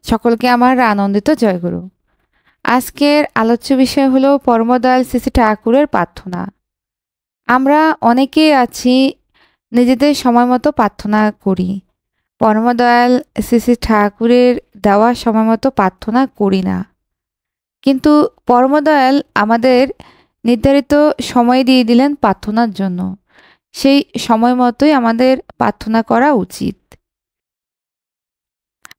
সকলকে আমার আনন্দিত জয়গুরু। আজকের আলোচ্য বিষয় হলো পরমদয়াল শ্রী শ্রী ঠাকুরের প্রার্থনা। আমরা অনেকেই আছি নিজেদের সময় মতো প্রার্থনা করি, পরমদয়াল শ্রী শ্রী ঠাকুরের দেওয়া সময় মতো প্রার্থনা করি না। কিন্তু পরমদয়াল আমাদের নির্ধারিত সময় দিয়ে দিলেন প্রার্থনার জন্য, সেই সময় মতোই আমাদের প্রার্থনা করা উচিত।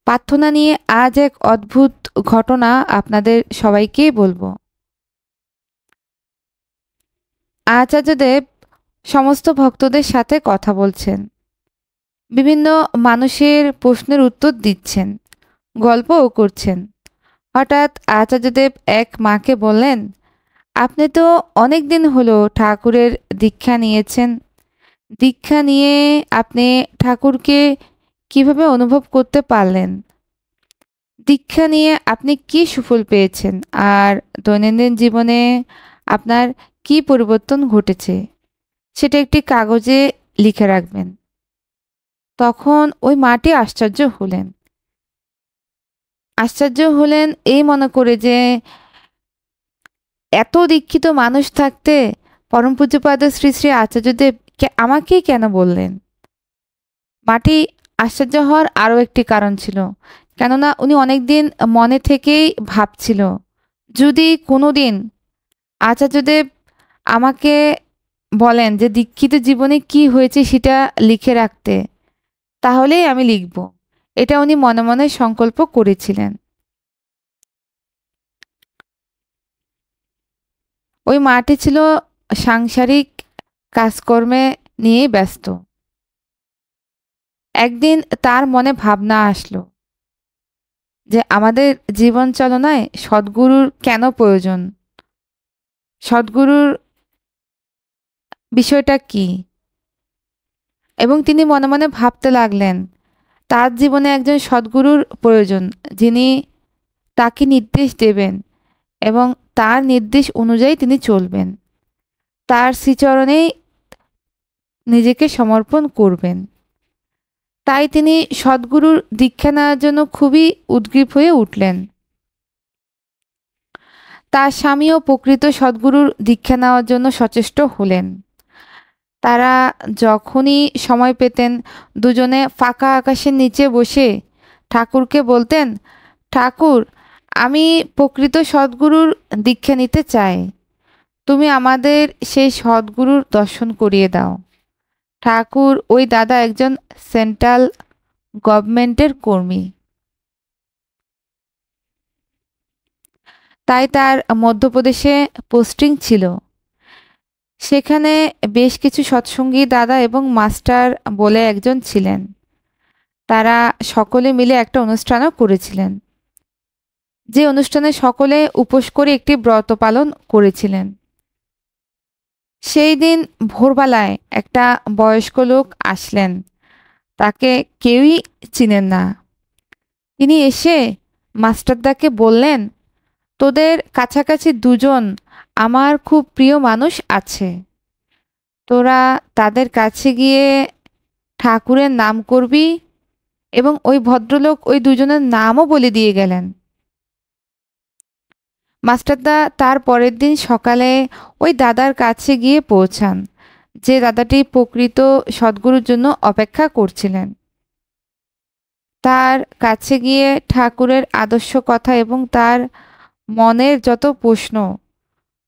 প্রার্থনা নিয়ে আজ এক অদ্ভুত ঘটনা আপনাদের সবাইকেই বলবো। আচার্যদেব সমস্ত ভক্তদের সাথে কথা বলছেন, বিভিন্ন মানুষের প্রশ্নের উত্তর দিচ্ছেন, গল্পও করছেন। হঠাৎ আচার্যদেব এক মাকে বললেন, আপনি তো অনেক দিন হলো ঠাকুরের দীক্ষা নিয়েছেন। দীক্ষা নিয়ে আপনি ঠাকুরকে কিভাবে অনুভব করতে পারলেন? দীক্ষা নিয়ে আপনি কি সুফল পেয়েছেন, আর দৈনন্দিন জীবনে আপনার কি পরিবর্তন ঘটেছে সেটা একটি কাগজে লিখে রাখবেন। তখন ওই মাটি আশ্চর্য হলেন এই মনে করে যে এত দীক্ষিত মানুষ থাকতে পরম পূজ্যপাদ শ্রী শ্রী আচার্যদেব আমাকেই কেন বললেন। মাটি আশ্চর্য হওয়ার আরও একটি কারণ ছিল, কেননা উনি অনেকদিন মনে থেকেই ভাবছিল, যদি কোনো দিন আচার্যদেব আমাকে বলেন যে দীক্ষিত জীবনে কি হয়েছে সেটা লিখে রাখতে, তাহলেই আমি লিখব। এটা উনি মনে মনে সংকল্প করেছিলেন। ওই মাটি ছিল সাংসারিক কাজকর্মে নিয়ে ব্যস্ত। একদিন তার মনে ভাবনা আসলো যে আমাদের জীবন চালনায় সদ্গুরুর কেন প্রয়োজন, সদ্গুরুর বিষয়টা কি। এবং তিনি মনে মনে ভাবতে লাগলেন তার জীবনে একজন সদ্গুরুর প্রয়োজন, যিনি তাকে নির্দেশ দেবেন এবং তার নির্দেশ অনুযায়ী তিনি চলবেন, তার শ্রীচরণেই নিজেকে সমর্পণ করবেন। তাই তিনি সদ্গুরুর দীক্ষা নেওয়ার জন্য খুবই উদ্গ্রীব হয়ে উঠলেন। তার স্বামীও প্রকৃত সদ্গুরুর দীক্ষা নেওয়ার জন্য সচেষ্ট হলেন। তারা যখনই সময় পেতেন দুজনে ফাঁকা আকাশের নিচে বসে ঠাকুরকে বলতেন, ঠাকুর, আমি প্রকৃত সদ্গুরুর দীক্ষা নিতে চাই, তুমি আমাদের সেই সদ্গুরুর দর্শন করিয়ে দাও। ঠাকুর ওই দাদা একজন সেন্ট্রাল গভর্নমেন্টের কর্মী, তাই তার মধ্যপ্রদেশে পোস্টিং ছিল। সেখানে বেশ কিছু সৎসঙ্গী দাদা এবং মাস্টার বলে একজন ছিলেন। তারা সকলে মিলে একটা অনুষ্ঠানও করেছিলেন, যে অনুষ্ঠানে সকলে উপোস করে একটি ব্রত পালন করেছিলেন। সেই দিন ভোরবেলায় একটা বয়স্ক লোক আসলেন, তাকে কেউই চিনেন না। তিনি এসে মাস্টারদাকে বললেন, তোদের কাছাকাছি দুজন আমার খুব প্রিয় মানুষ আছে, তোরা তাদের কাছে গিয়ে ঠাকুরের নাম করবি। এবং ওই ভদ্রলোক ওই দুজনের নামও বলে দিয়ে গেলেন। মাস্টারদা তার পরের দিন সকালে ওই দাদার কাছে গিয়ে পৌঁছান, যে দাদাটি প্রকৃত সদ্গুরুর জন্য অপেক্ষা করছিলেন। তার কাছে গিয়ে ঠাকুরের আদর্শ কথা এবং তার মনের যত প্রশ্ন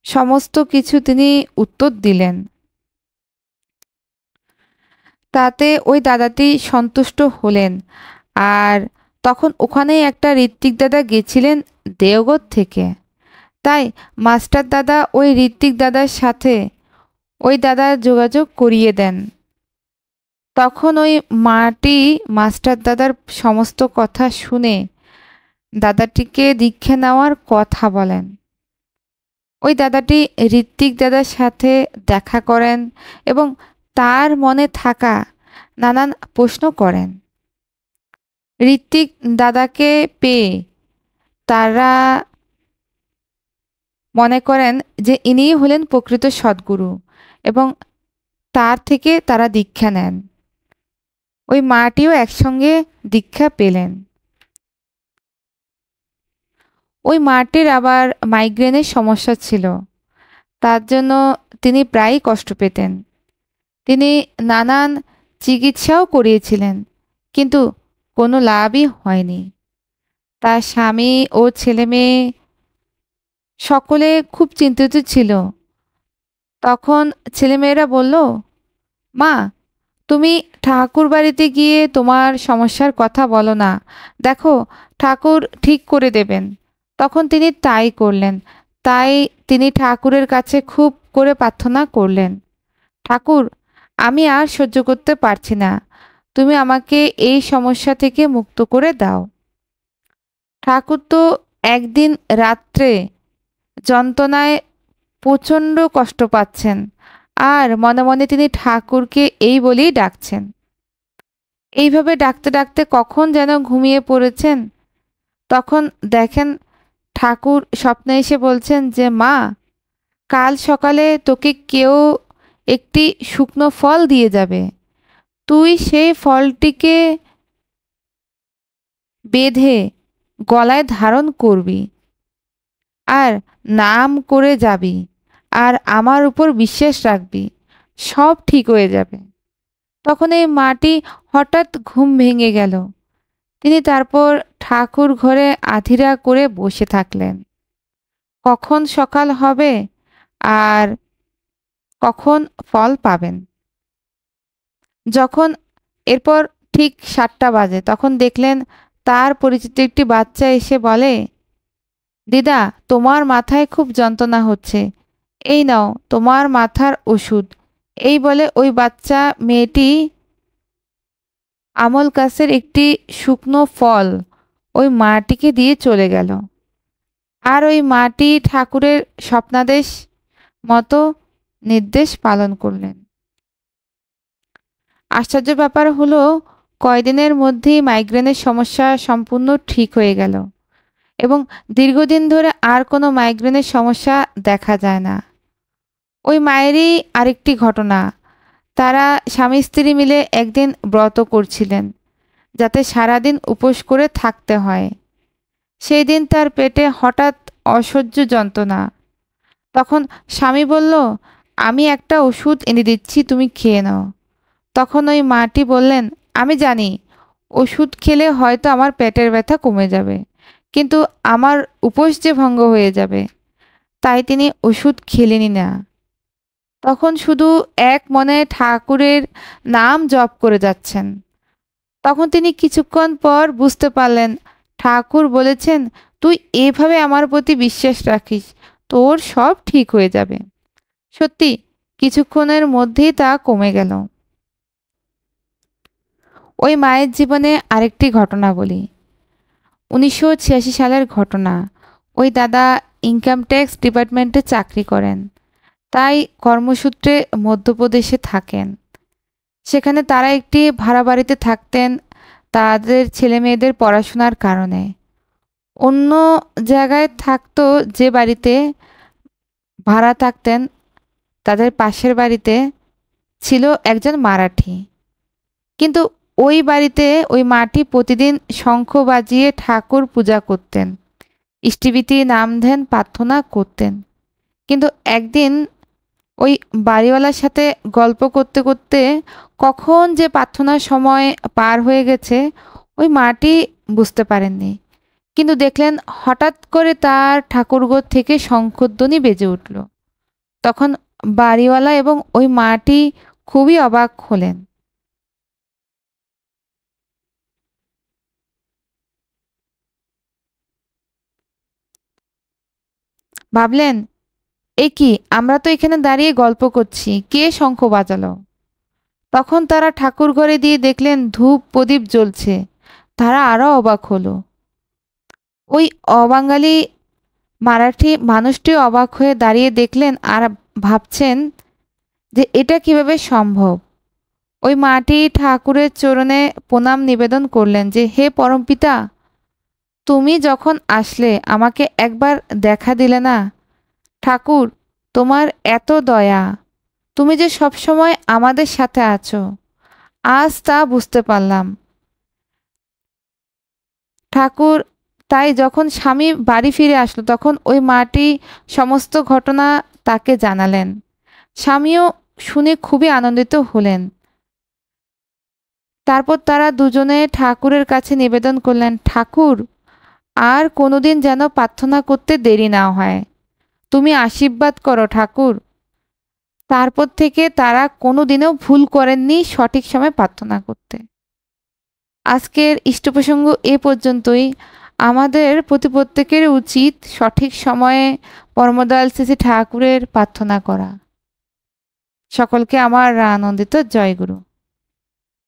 সমস্ত কিছু তিনি উত্তর দিলেন। তাতে ওই দাদাটি সন্তুষ্ট হলেন। আর তখন ওখানেই একটা ঋত্বিক দাদা গেছিলেন দেওঘর থেকে, তাই মাস্টার দাদা ওই ঋত্বিক দাদার সাথে ওই দাদার যোগাযোগ করিয়ে দেন। তখন ওই মাটি মাস্টার দাদার সমস্ত কথা শুনে দাদাটিকে দীক্ষা নেওয়ার কথা বলেন। ওই দাদাটি ঋত্বিক দাদার সাথে দেখা করেন এবং তার মনে থাকা নানান প্রশ্ন করেন। ঋত্বিক দাদাকে পেয়ে তারা মনে করেন যে ইনিই হলেন প্রকৃত সদ্গুরু এবং তার থেকে তারা দীক্ষা নেন। ওই মাটিও একসঙ্গে দীক্ষা পেলেন। ওই মাটির আবার মাইগ্রেনের সমস্যা ছিল, তার জন্য তিনি প্রায়ই কষ্ট পেতেন। তিনি নানান চিকিৎসাও করিয়েছিলেন, কিন্তু কোনো লাভই হয়নি। তার স্বামী ও ছেলেমেয়ে সকলে খুব চিন্তিত ছিল। তখন ছেলেমেয়েরা বলল, মা, তুমি ঠাকুর বাড়িতে গিয়ে তোমার সমস্যার কথা বলো না, দেখো ঠাকুর ঠিক করে দেবেন। তখন তিনি তাই করলেন। তাই তিনি ঠাকুরের কাছে খুব করে প্রার্থনা করলেন, ঠাকুর, আমি আর সহ্য করতে পারছি না, তুমি আমাকে এই সমস্যা থেকে মুক্ত করে দাও। ঠাকুর তো একদিন রাত্রে যন্ত্রণায় প্রচণ্ড কষ্ট পাচ্ছেন, আর মনে মনে তিনি ঠাকুরকে এই বলেই ডাকছেন। এইভাবে ডাকতে ডাকতে কখন যেন ঘুমিয়ে পড়েছেন। তখন দেখেন ঠাকুর স্বপ্নে এসে বলছেন যে, মা, কাল সকালে তোকে কেউ একটি শুকনো ফল দিয়ে যাবে, তুই সেই ফলটিকে বেঁধে গলায় ধারণ করবি আর নাম করে যাবি, আর আমার উপর বিশ্বাস রাখবি, সব ঠিক হয়ে যাবে। তখন এই মাটি হঠাৎ ঘুম ভেঙে গেল। তিনি তারপর ঠাকুর ঘরে আধিরা করে বসে থাকলেন, কখন সকাল হবে আর কখন ফল পাবেন। যখন এরপর ঠিক 7টা বাজে, তখন দেখলেন তার পরিচিত একটি বাচ্চা এসে বলে, দিদা, তোমার মাথায় খুব যন্ত্রণা হচ্ছে, এই নাও তোমার মাথার ওষুধ। এই বলে ওই বাচ্চা মেয়েটি আমল গাছের একটি শুকনো ফল ওই মাটিকে দিয়ে চলে গেল। আর ওই মাটি ঠাকুরের স্বপ্নাদেশ মতো নির্দেশ পালন করলেন। আশ্চর্য ব্যাপার হলো, কয়দিনের মধ্যেই মাইগ্রেনের সমস্যা সম্পূর্ণ ঠিক হয়ে গেল এবং দীর্ঘদিন ধরে আর কোনো মাইগ্রেনের সমস্যা দেখা যায় না। ওই মায়েরই আরেকটি ঘটনা। তারা স্বামী স্ত্রী মিলে একদিন ব্রত করছিলেন, যাতে সারাদিন উপোস করে থাকতে হয়। সেই দিন তার পেটে হঠাৎ অসহ্য যন্ত্রণা। তখন স্বামী বলল, আমি একটা ওষুধ এনে দিচ্ছি, তুমি খেয়ে নাও। তখন ওই মাটি বললেন, আমি জানি ওষুধ খেলে হয়তো আমার পেটের ব্যথা কমে যাবে, কিন্তু আমার উপোস যে ভঙ্গ হয়ে যাবে। তাই তিনি ওষুধ খেলেনই না। তখন শুধু এক মনে ঠাকুরের নাম জপ করে যাচ্ছেন। তখন তিনি কিছুক্ষণ পর বুঝতে পারলেন, ঠাকুর বলেছেন, তুই এভাবে আমার প্রতি বিশ্বাস রাখিস, তোর সব ঠিক হয়ে যাবে। সত্যি কিছুক্ষণের মধ্যেই তা কমে গেল। ওই মায়ের জীবনে আরেকটি ঘটনা বলি। 1986 সালের ঘটনা। ওই দাদা ইনকাম ট্যাক্স ডিপার্টমেন্টে চাকরি করেন, তাই কর্মসূত্রে মধ্যপ্রদেশে থাকেন। সেখানে তারা একটি ভাড়া বাড়িতে থাকতেন তাদের ছেলে মেয়েদের পড়াশোনার কারণে। অন্য জায়গায় থাকতো যে বাড়িতে ভাড়া থাকতেন, তাদের পাশের বাড়িতে ছিল একজন মারাঠি। কিন্তু ওই বাড়িতে ওই মাটি প্রতিদিন শঙ্খ বাজিয়ে ঠাকুর পূজা করতেন, ইষ্টিবীতি নাম ধ্যান প্রার্থনা করতেন। কিন্তু একদিন ওই বাড়িওয়ালার সাথে গল্প করতে করতে কখন যে প্রার্থনার সময় পার হয়ে গেছে ওই মাটি বুঝতে পারেননি। কিন্তু দেখলেন হঠাৎ করে তার ঠাকুরঘর থেকে শঙ্খধ্বনি বেজে উঠল। তখন বাড়িওয়ালা এবং ওই মাটি খুবই অবাক হলেন। ভাবলেন, এ কি, আমরা তো এখানে দাঁড়িয়ে গল্প করছি, কে শঙ্খ বাজালো? তখন তারা ঠাকুর ঘরে দিয়ে দেখলেন ধূপ প্রদীপ জ্বলছে। তারা আরও অবাক হলো। ওই অবাঙালি মারাঠি মানুষটিও অবাক হয়ে দাঁড়িয়ে দেখলেন আর ভাবছেন যে এটা কিভাবে সম্ভব। ওই মাটি ঠাকুরের চরণে প্রণাম নিবেদন করলেন যে, হে পরমপিতা, তুমি যখন আসলে আমাকে একবার দেখা দিলে না? ঠাকুর, তোমার এত দয়া, তুমি যে সবসময় আমাদের সাথে আছো, আজ তা বুঝতে পারলাম। ঠাকুর তাই যখন স্বামী বাড়ি ফিরে আসলো তখন ওই মাটি সমস্ত ঘটনা তাকে জানালেন। স্বামীও শুনে খুবই আনন্দিত হলেন। তারপর তারা দুজনে ঠাকুরের কাছে নিবেদন করলেন, ঠাকুর, আর কোনোদিন যেন প্রার্থনা করতে দেরি না হয়, তুমি আশীর্বাদ করো ঠাকুর। তারপর থেকে তারা কোনোদিনও ভুল করেননি সঠিক সময় প্রার্থনা করতে। আজকের ইষ্টপ্রসঙ্গ এ পর্যন্তই। আমাদের প্রত্যেকের উচিত সঠিক সময়ে পরমদয়াল শ্রী ঠাকুরের প্রার্থনা করা। সকলকে আমার আনন্দিত জয়গুরু।